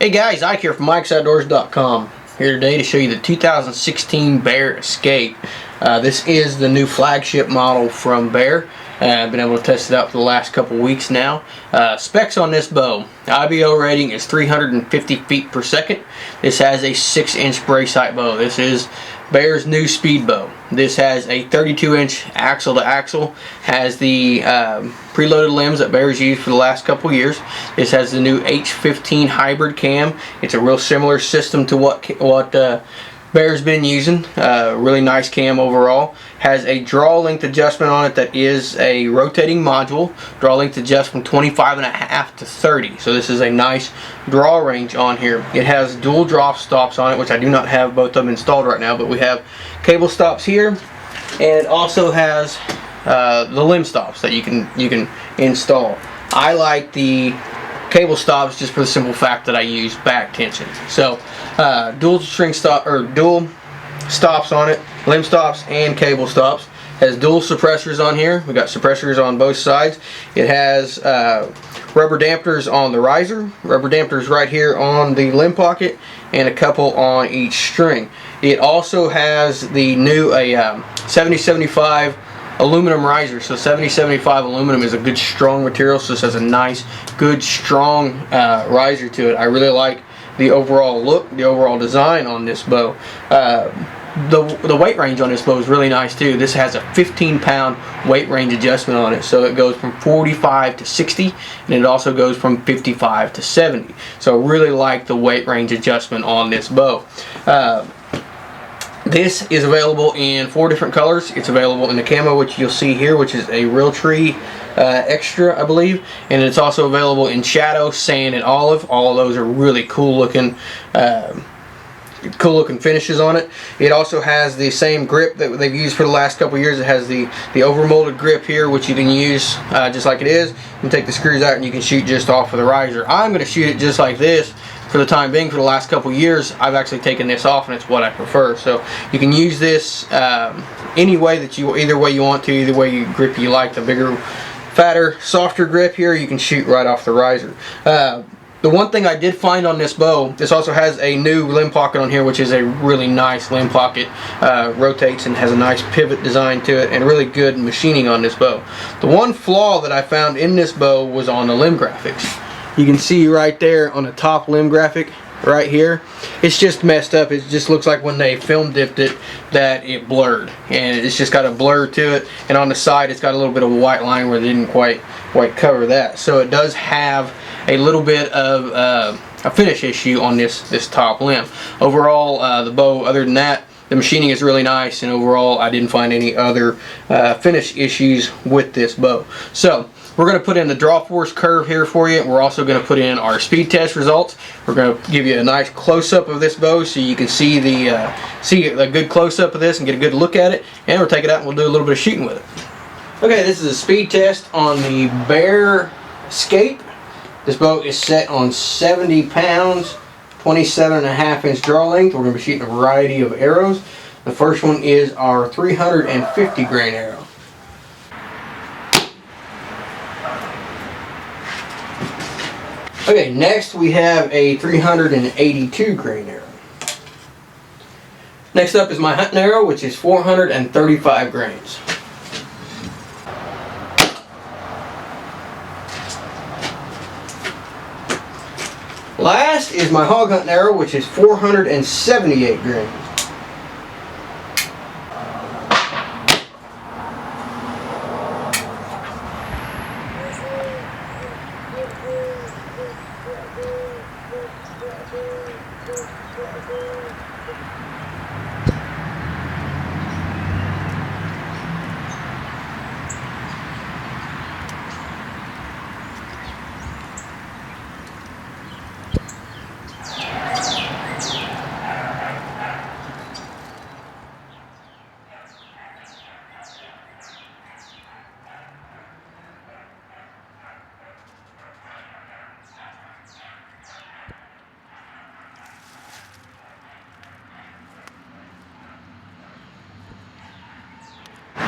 Hey guys, Ike here from Mike'sOutdoors.com. Here today to show you the 2016 Bear Escape. This is the new flagship model from Bear. I've been able to test it out for the last couple weeks now. Specs on this bow. IBO rating is 350 feet per second. This has a 6-inch brace height bow. This is Bear's new speed bow. This has a 32-inch axle to axle. Has the preloaded limbs that Bear's used for the last couple years. This has the new H15 hybrid cam. It's a real similar system to what Bear's been using. Really nice cam overall. Has a draw length adjustment on it that is a rotating module. Draw length adjusts from 25.5 to 30. So this is a nice draw range on here. It has dual drop stops on it, which I do not have both of them installed right now, but we have cable stops here, and it also has the limb stops that you can install. I like the cable stops just for the simple fact that I use back tension. So dual stops on it, limb stops and cable stops. Has dual suppressors on here. We got suppressors on both sides. It has rubber dampeners on the riser, rubber dampeners right here on the limb pocket, and a couple on each string. It also has the new 7075 aluminum riser. So 7075 aluminum is a good strong material, so this has a nice good strong riser to it. I really like the overall look, the overall design on this bow. The weight range on this bow is really nice too. This has a 15-pound weight range adjustment on it, so it goes from 45 to 60, and it also goes from 55 to 70. So I really like the weight range adjustment on this bow. This is available in 4 different colors. It's available in the camo, which you'll see here, which is a Realtree Extra, I believe, and it's also available in shadow, sand, and olive. All of those are really cool looking finishes on it. It also has the same grip that they've used for the last couple years. It has the overmolded grip here, which you can use just like it is. You can take the screws out and you can shoot just off of the riser. I'm going to shoot it just like this for the time being. For the last couple years, I've actually taken this off, and it's what I prefer. So you can use this any way that either way you want to, either way you grip you like. The bigger, fatter, softer grip here, you can shoot right off the riser. The one thing I did find on this bow, this also has a new limb pocket on here, which is a really nice limb pocket. Rotates and has a nice pivot design to it, and really good machining on this bow. The one flaw that I found in this bow was on the limb graphics. You can see right there on the top limb graphic right here, it's just messed up. It just looks like when they film dipped it that it blurred, and it's just got a blur to it, and on the side it's got a little bit of a white line where they didn't quite cover that. So it does have a little bit of a finish issue on this top limb. Overall, the bow, other than that, the machining is really nice, and overall I didn't find any other finish issues with this bow. So we're going to put in the draw force curve here for you. We're also going to put in our speed test results. We're going to give you a nice close-up of this bow so you can see a good close-up of this and get a good look at it. And we'll take it out and we'll do a little bit of shooting with it. Okay, this is a speed test on the Bear Escape. This bow is set on 70 pounds, 27.5-inch draw length. We're going to be shooting a variety of arrows. The first one is our 350 grain arrow. Okay, next we have a 382 grain arrow. Next up is my hunting arrow, which is 435 grains. Last is my hog hunting arrow, which is 478 grains.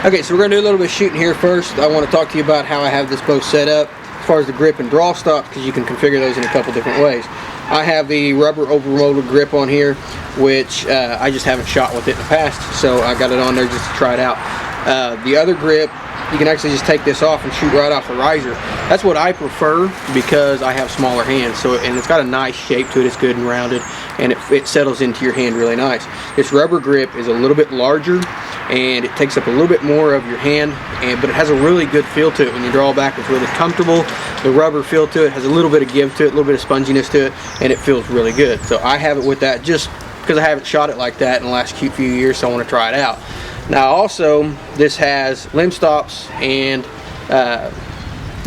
Okay, so we're going to do a little bit of shooting here first. I want to talk to you about how I have this bow set up as far as the grip and draw stops, because you can configure those in a couple different ways. I have the rubber overmolded grip on here, which I just haven't shot with it in the past, so I got it on there just to try it out. The other grip, you can actually just take this off and shoot right off the riser. That's what I prefer because I have smaller hands, so and it's got a nice shape to it. It's good and rounded, and it settles into your hand really nice. This rubber grip is a little bit larger, and it takes up a little bit more of your hand, but it has a really good feel to it. When you draw back, it's really comfortable. The rubber feel to it has a little bit of give to it, a little bit of sponginess to it, and it feels really good. So I have it with that just because I haven't shot it like that in the last few years, so I want to try it out. Now also, this has limb stops, and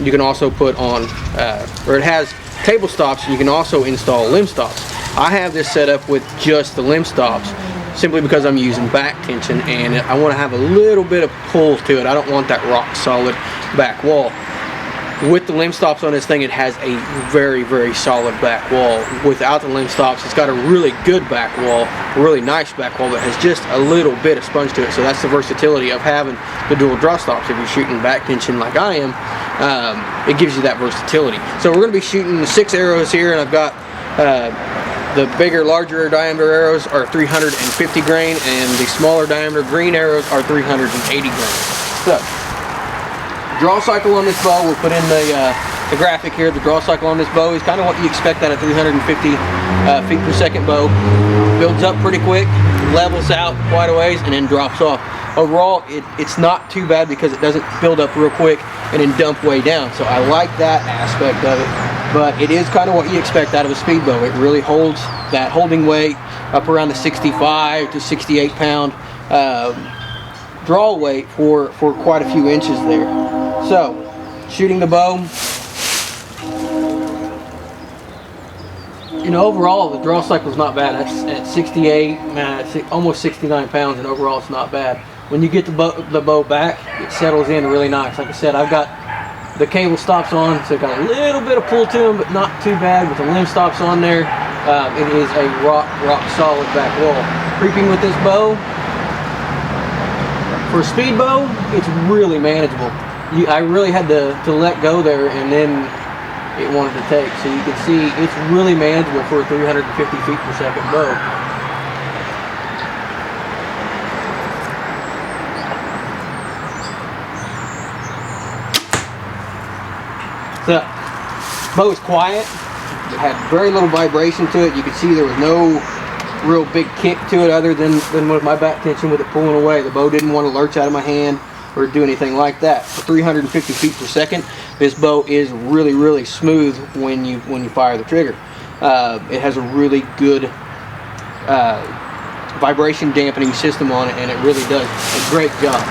you can also put on, or it has table stops, and you can also install limb stops. I have this set up with just the limb stops, simply because I'm using back tension, and I want to have a little bit of pull to it. I don't want that rock solid back wall. With the limb stops on this thing, it has a very, very solid back wall. Without the limb stops, it's got a really good back wall, a really nice back wall that has just a little bit of sponge to it. So that's the versatility of having the dual draw stops. If you're shooting back tension like I am, it gives you that versatility. So we're going to be shooting 6 arrows here, and I've got the bigger, larger diameter arrows are 350 grain, and the smaller diameter green arrows are 380 grain. So, draw cycle on this bow, we'll put in the graphic here. The draw cycle on this bow is kind of what you expect out of 350 feet per second bow. Builds up pretty quick, levels out quite a ways, and then drops off. Overall, it's not too bad because it doesn't build up real quick and then dump way down. So I like that aspect of it, but it is kind of what you expect out of a speed bow. It really holds that holding weight up around the 65 to 68 pound draw weight for quite a few inches there. So, shooting the bow, you know, overall the draw cycle is not bad. That's at 68, almost 69 pounds, and overall it's not bad. When you get the bow back, it settles in really nice. Like I said, I've got the cable stops on, so it got a little bit of pull to them, but not too bad. With the limb stops on there, it is a rock solid back wall. Creeping with this bow, for a speed bow, it's really manageable. I really had to let go there, and then it wanted to take. So you can see it's really manageable for a 350 feet per second bow. The bow is quiet. It had very little vibration to it. You could see there was no real big kick to it other than with my back tension with it pulling away. The bow didn't want to lurch out of my hand or do anything like that. For 350 feet per second, this bow is really, really smooth when you fire the trigger. It has a really good vibration dampening system on it, and it really does a great job.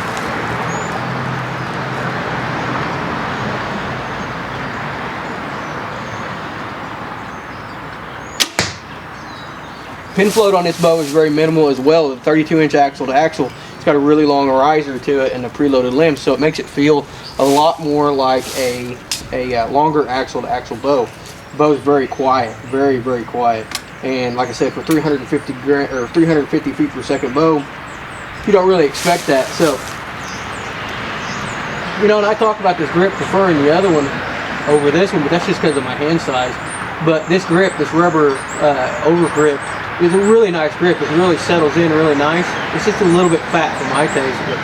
Pin float on this bow is very minimal as well. The 32-inch axle to axle, it's got a really long riser to it and a preloaded limb, so it makes it feel a lot more like a longer axle to axle bow. The bow is very quiet, very, very quiet. And like I said, for 350 feet per second bow, you don't really expect that. So, you know, and I talk about this grip preferring the other one over this one, but that's just because of my hand size. But this grip, this rubber over grip, is a really nice grip. It really settles in really nice. It's just a little bit fat for my taste, but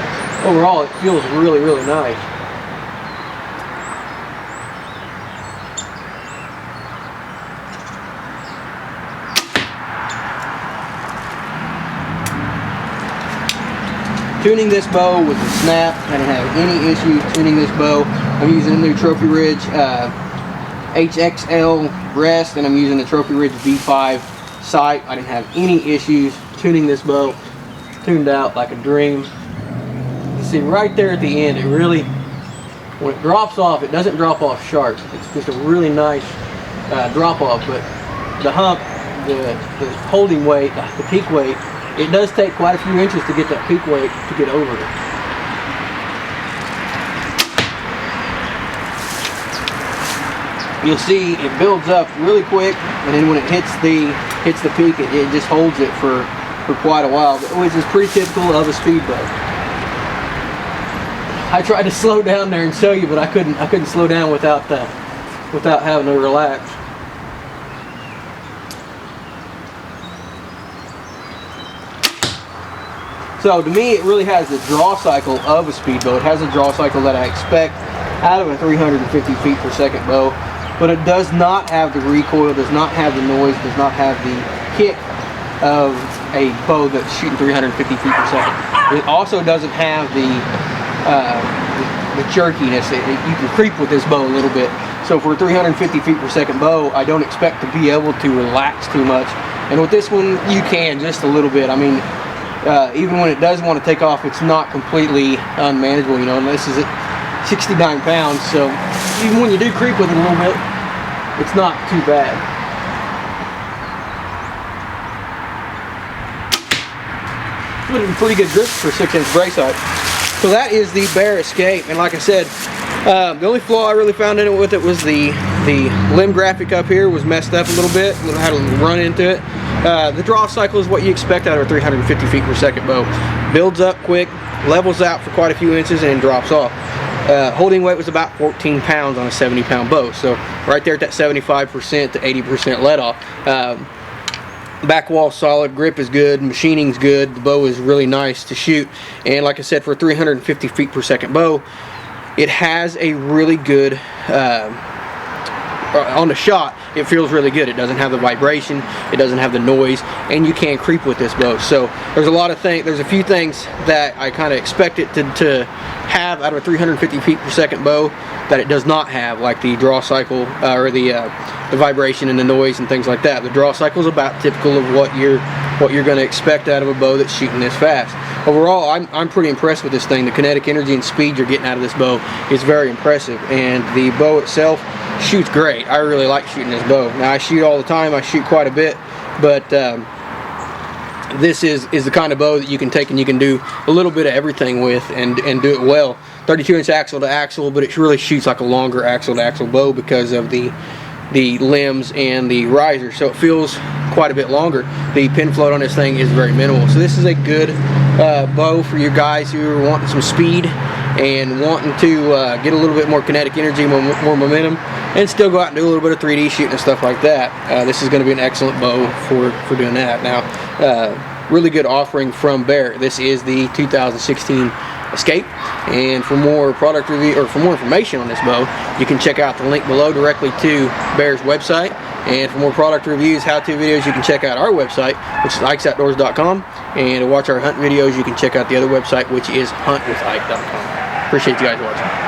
overall it feels really, really nice. Tuning this bow with the snap, I didn't have any issues tuning this bow. I'm using a new Trophy Ridge HXL rest, and I'm using the Trophy Ridge V5 sight. I didn't have any issues tuning this bow. Tuned out like a dream. You see right there at the end, it really, when it drops off, it doesn't drop off sharp. It's just a really nice drop off, but the hump, the holding weight, the peak weight, it does take quite a few inches to get that peak weight to get over it. You'll see it builds up really quick, and then when it hits the peak, it just holds it for quite a while, which is pretty typical of a speed bow. I tried to slow down there and show you, but I couldn't slow down without having to relax. So to me, it really has the draw cycle of a speed bow. It has a draw cycle that I expect out of a 350 feet per second bow, but it does not have the recoil, does not have the noise, does not have the kick of a bow that's shooting 350 feet per second. It also doesn't have the jerkiness. You can creep with this bow a little bit. So for a 350 feet per second bow, I don't expect to be able to relax too much. And with this one, you can just a little bit. I mean, even when it does want to take off, it's not completely unmanageable, you know, and this is at 69 pounds, so even when you do creep with it a little bit, it's not too bad. Pretty good grip for 6-inch brace height. So that is the Bear Escape, and like I said, the only flaw I really found in it with it was the limb graphic up here was messed up a little bit. I had a run into it. The draw cycle is what you expect out of a 350 feet per second bow. Builds up quick, levels out for quite a few inches, and drops off. Holding weight was about 14 pounds on a 70-pound bow, so right there at that 75% to 80% let off. Back wall solid, grip is good, machining's good, the bow is really nice to shoot, and like I said, for a 350 feet per second bow, it has a really good on the shot. It feels really good. It doesn't have the vibration, it doesn't have the noise, and you can creep with this bow. So there's a lot of things, there's a few things that I kind of expect it to have out of a 350 feet per second bow that it does not have, like the draw cycle or the vibration and the noise and things like that. The draw cycle is about typical of what you're going to expect out of a bow that's shooting this fast. Overall, I'm pretty impressed with this thing. The kinetic energy and speed you're getting out of this bow is very impressive, and the bow itself shoots great. I really like shooting this bow. Now I shoot all the time, I shoot quite a bit, but this is the kind of bow that you can take and you can do a little bit of everything with and do it well. 32-inch axle to axle, but it really shoots like a longer axle to axle bow because of the limbs and the riser, so it feels quite a bit longer. The pin float on this thing is very minimal, so this is a good bow for you guys who are wanting some speed and wanting to get a little bit more kinetic energy, more momentum, and still go out and do a little bit of 3D shooting and stuff like that. This is going to be an excellent bow for doing that. Now, really good offering from Bear. This is the 2016 Escape, and for more product review or for more information on this bow, you can check out the link below directly to Bear's website. And for more product reviews, how-to videos, you can check out our website, which is ikesoutdoors.com, and to watch our hunt videos, you can check out the other website, which is huntwithike.com. Appreciate you guys watching.